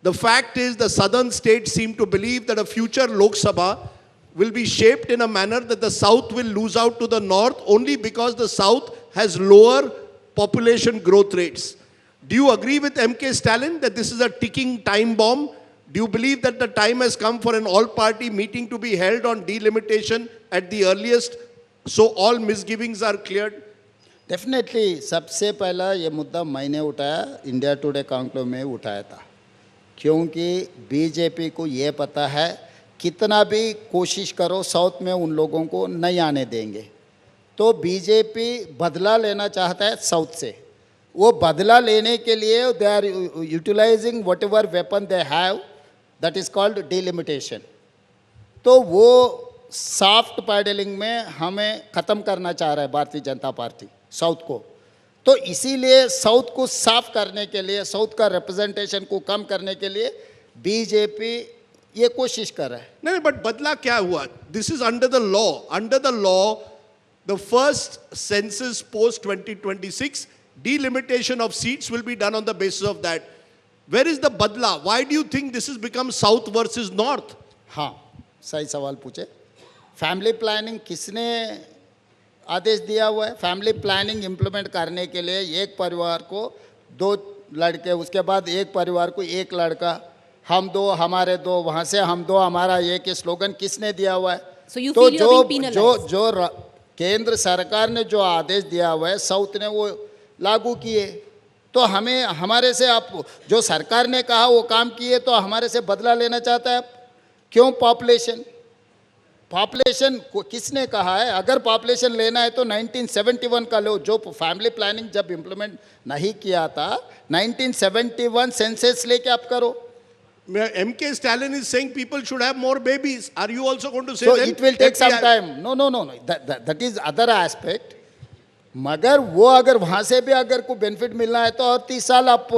The fact is the southern states seem to believe that a future Lok Sabha will be shaped in a manner that the south will lose out to the north only because the south has lower population growth rates. Do you agree with MK Stalin that this is a ticking time bomb? Do you believe that the time has come for an all-party meeting to be held on delimitation at the earliest, so all misgivings are cleared? Definitely सबसे पहला ये मुद्दा मैंने उठाया, India today conclave में उठाया था, क्योंकि बीजेपी को ये पता है कितना भी कोशिश करो साउथ में उन लोगों को नहीं आने देंगे। तो बीजेपी बदला लेना चाहता है साउथ से। वो बदला लेने के लिए they are utilizing whatever weapon they have, that is called delimitation. तो वो सॉफ्ट पैडलिंग में हमें ख़त्म करना चाह रहा है भारतीय जनता पार्टी साउथ को। तो इसीलिए साउथ को साफ करने के लिए, साउथ का रिप्रेजेंटेशन को कम करने के लिए बीजेपी ये कोशिश कर रहा है। नहीं, बट बदला क्या हुआ? This is under the law. Under the law, the first census post 2026, delimitation of seats will be done on the basis of that. Where is the badla? Why do you think this has become south versus north? हाँ, सही सवाल पूछे। Family planning किसने आदेश दिया हुआ है? Family planning implement करने के लिए एक परिवार को 2 लड़के, उसके बाद एक परिवार को 1 लड़का, हम 2 हमारे 2, वहाँ से हम 2 हमारा 1, स्लोगन किसने दिया हुआ है? So you तो feel you're being penalized? जो केंद्र सरकार ने जो आदेश दिया हुआ है साउथ ने वो लागू किए। तो हमें हमारे से आप जो सरकार ने कहा वो काम किए, तो हमारे से बदला लेना चाहता है। क्यों? पॉपुलेशन को किसने कहा है? अगर पॉपुलेशन लेना है तो 1971 का लो, जो फैमिली प्लानिंग जब इम्प्लीमेंट नहीं किया था 1971 सेंसस लेके आप करो। MK Stalin is saying people should have more babies. Are you also going to say So that? it will take some time. No. That is other aspect. मगर वो अगर वहाँ से भी अगर को बेनिफिट मिलना है तो और 30 साल आप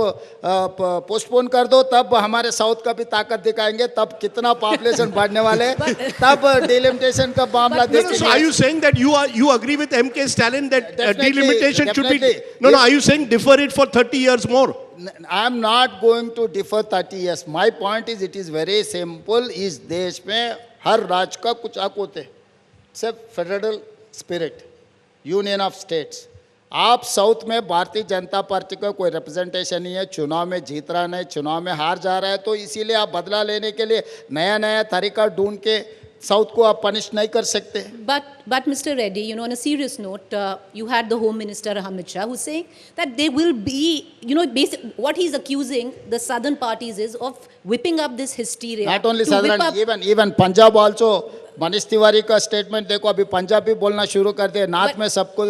पोस्टपोन कर दो, तब हमारे साउथ का भी ताकत दिखाएंगे, तब कितना पॉपुलेशन बढ़ने वाले, तब डिलिमिटेशन का मामला देखेंगे। So are you saying that you agree with MK Stalin that delimitation should be? Definitely. No. Are you saying defer it for 30 years more? I am not going to defer 30 years. My point is, it is very simple. इस देश में हर राज्य का कुछ हक होते हैं। It's a federal spirit, union of states. आप साउथ में भारतीय जनता पार्टी का कोई रिप्रेजेंटेशन नहीं है, चुनाव में जीत रहा नहीं, चुनाव में हार जा रहा है, तो इसीलिए आप बदला लेने के लिए नया तरीका ढूंढ के साउथ को आप पनिश नहीं कर सकते। But Mr. Reddy, you know, on a serious note, you had the Home Minister Amit Shah who's saying that there will be, you know, what he's accusing the southern parties is of whipping up this hysteria. Not only to southern, whip up- even Punjab also। Manish Tiwari का statement देखो, अभी पंजाबी बोलना शुरू कर दिया। North में सबको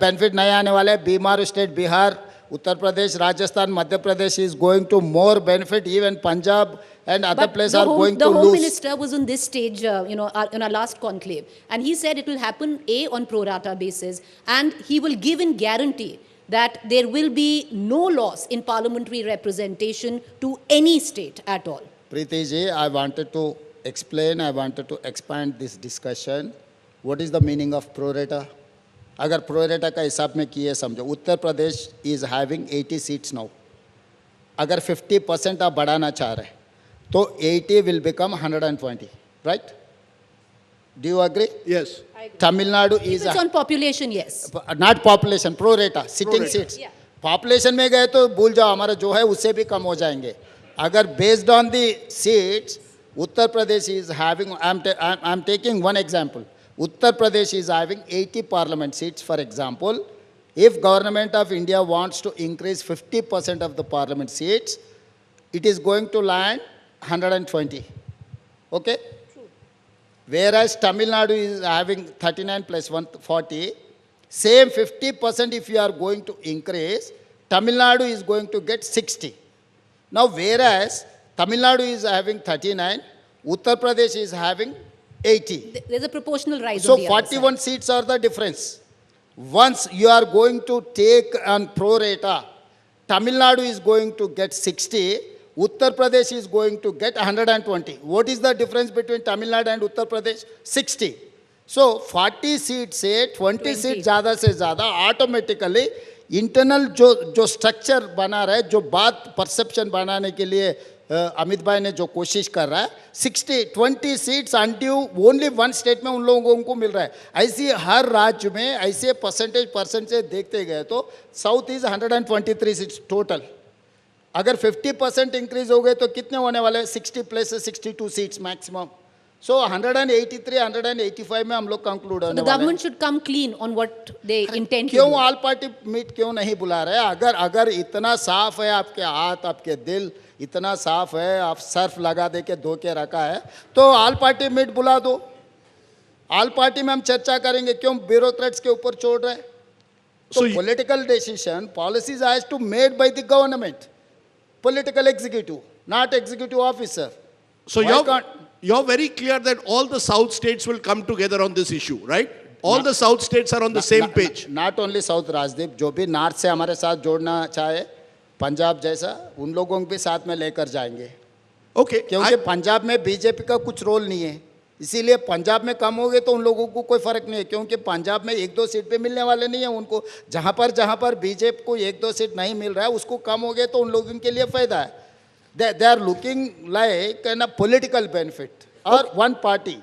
benefit नहीं आने वाले। बीमार state Bihar, Uttar Pradesh, Rajasthan, Madhya Pradesh is going to more benefit. Even Punjab and other But places the are home, going the to Home lose. Minister was on this stage, in our last conclave, and he said it will happen on pro rata basis, and he will give in guarantee that there will be no loss in parliamentary representation to any state at all. Preeti ji, I wanted to expand this discussion. What is the meaning of pro rata? अगर pro rata का हिसाब में किए समझो, Uttar Pradesh is having 80 seats now. अगर 50% आप बढ़ाना चाह रहे हैं तो 80 will become 120, right? Do you agree? Yes. Tamil Nadu If is it's on population, yes. not population, pro rata, sitting rata. seats. Yeah. Population में गए तो भूल जाओ, हमारा जो है उससे भी कम हो जाएंगे। अगर based on the seats, Uttar Pradesh is having, I'm taking one example. Uttar Pradesh is having 80 parliament seats, for example. If government of India wants to increase 50% of the parliament seats, it is going to land 120. Okay? True. Whereas Tamil Nadu is having 39 plus 140, same 50% if you are going to increase, Tamil Nadu is going to get 60. Now, whereas Tamil Nadu is having 39, Uttar Pradesh is having 80. There's a proportional rise. So on the other 41 seats are the difference. Once you are going to take on pro rata, Tamil Nadu is going to get 60, Uttar Pradesh is going to get 120. What is the difference between Tamil Nadu and Uttar Pradesh? 60. So 40 seats से 20 seat ज़्यादा से ज़्यादा automatically internal जो structure बना रहा है, जो बात परसेप्शन बनाने के लिए अमित भाई ने जो कोशिश कर रहा है 20 seats undue only one state में उन लोगों को मिल रहा है। ऐसी हर राज्य में ऐसे परसेंटेज देखते गए तो साउथ इज 123 सीट्स टोटल। अगर 50% इंक्रीज हो गए तो कितने होने वाले? 60 प्लस 62 सीट्स मैक्सिमम। सो 183 185 में हम लोग कंक्लूड होने The वाले हैं। government should come clean on what they intend to क्यों do. ऑल पार्टी मीट क्यों नहीं बुला रहे? अगर इतना साफ है आपके हाथ आपके दिल इतना साफ है, आप सर्फ लगा दे के धो के रखा है, तो ऑल पार्टी मीट बुला दो। ऑल पार्टी में हम चर्चा करेंगे, क्यों ब्यूरोक्रेट्स के ऊपर छोड़ रहे? So तो you- political decision policies has to made by the government, political executive, not executive officer. So Why you're very clear that all the South states will come together on this issue, right? All the South states are on the same page. Not only south Rajdeep, जो भी north से हमारे साथ जोड़ना चाहे पंजाब जैसा, उन लोगों को भी साथ में लेकर जाएंगे। Okay. क्योंकि पंजाब में बीजेपी का कुछ रोल नहीं है, इसीलिए पंजाब में कम हो गए तो उन लोगों को कोई फर्क नहीं है, क्योंकि पंजाब में 1-2 सीट पे मिलने वाले नहीं है उनको। जहाँ पर बीजेपी को 1-2 सीट नहीं मिल रहा है उसको कम हो गए तो उन लोगों के लिए फायदा है। They are looking like an a political benefit और वन पार्टी।